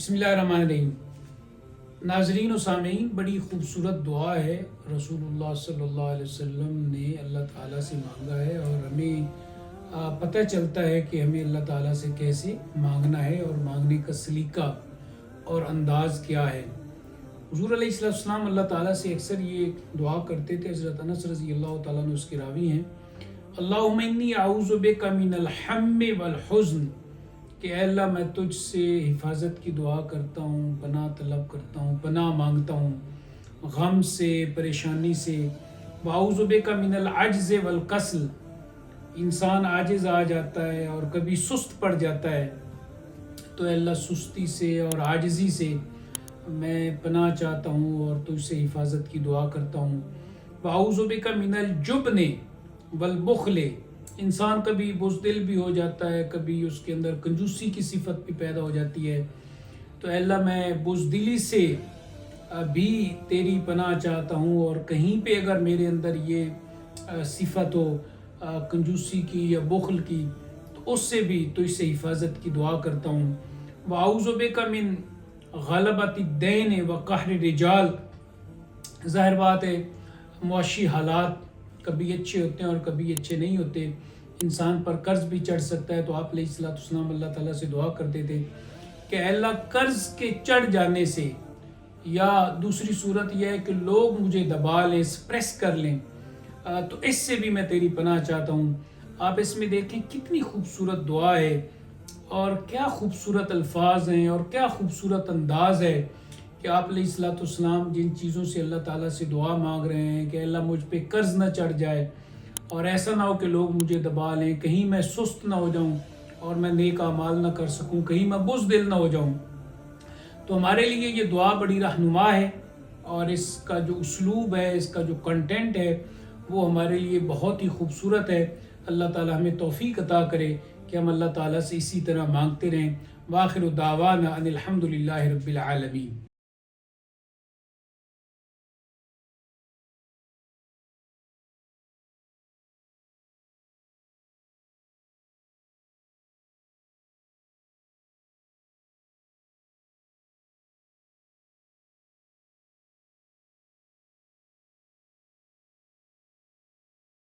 بسم اللہ الرحمن الرحیم۔ ناظرین و سامعین، بڑی خوبصورت دعا ہے، رسول اللہ صلی اللہ علیہ وسلم نے اللہ تعالیٰ سے مانگا ہے، اور ہمیں پتہ چلتا ہے کہ ہمیں اللہ تعالیٰ سے کیسے مانگنا ہے اور مانگنے کا سلیقہ اور انداز کیا ہے۔ حضور علیہ السلام اللہ تعالیٰ سے اکثر یہ دعا کرتے تھے۔ حضرت انس رضی اللہ تعالیٰ عنہ اس کے راوی ہیں، اللہم انی اعوذ بک من الہم والحزن، کہ اے اللہ میں تجھ سے حفاظت کی دعا کرتا ہوں، پناہ طلب کرتا ہوں، پناہ مانگتا ہوں غم سے، پریشانی سے۔ واعوذ بک من العجز والکسل، انسان عاجز آ جاتا ہے اور کبھی سست پڑ جاتا ہے، تو اے اللہ سستی سے اور عاجزی سے میں پناہ چاہتا ہوں اور تجھ سے حفاظت کی دعا کرتا ہوں۔ واعوذ بک من الجبن والبخل، انسان کبھی بزدل بھی ہو جاتا ہے، کبھی اس کے اندر کنجوسی کی صفت بھی پیدا ہو جاتی ہے، تو اے اللہ میں بزدلی سے بھی تیری پناہ چاہتا ہوں، اور کہیں پہ اگر میرے اندر یہ صفت ہو کنجوسی کی یا بخل کی، تو اس سے بھی تجھ سے حفاظت کی دعا کرتا ہوں۔ واعوذ بک من غلبۃ الدین وقہر الرجال، ظاہر بات ہے معاشی حالات کبھی اچھے ہوتے ہیں اور کبھی اچھے نہیں ہوتے، انسان پر قرض بھی چڑھ سکتا ہے، تو آپ علیہ السلام اللہ تعالیٰ سے دعا کرتے تھے کہ اے اللہ قرض کے چڑھ جانے سے، یا دوسری صورت یہ ہے کہ لوگ مجھے دبا لیں، سپریس کر لیں، تو اس سے بھی میں تیری پناہ چاہتا ہوں۔ آپ اس میں دیکھیں کتنی خوبصورت دعا ہے، اور کیا خوبصورت الفاظ ہیں، اور کیا خوبصورت انداز ہے کہ آپ علیہ السلام جن چیزوں سے اللہ تعالیٰ سے دعا مانگ رہے ہیں کہ اللہ مجھ پہ قرض نہ چڑھ جائے، اور ایسا نہ ہو کہ لوگ مجھے دبا لیں، کہیں میں سست نہ ہو جاؤں اور میں نیک اعمال نہ کر سکوں، کہیں میں بزدل نہ ہو جاؤں۔ تو ہمارے لیے یہ دعا بڑی رہنما ہے، اور اس کا جو اسلوب ہے، اس کا جو کنٹینٹ ہے، وہ ہمارے لیے بہت ہی خوبصورت ہے۔ اللہ تعالیٰ ہمیں توفیق عطا کرے کہ ہم اللہ تعالیٰ سے اسی طرح مانگتے رہیں۔ وآخر دعوانا ان الحمد للہ رب العالمین۔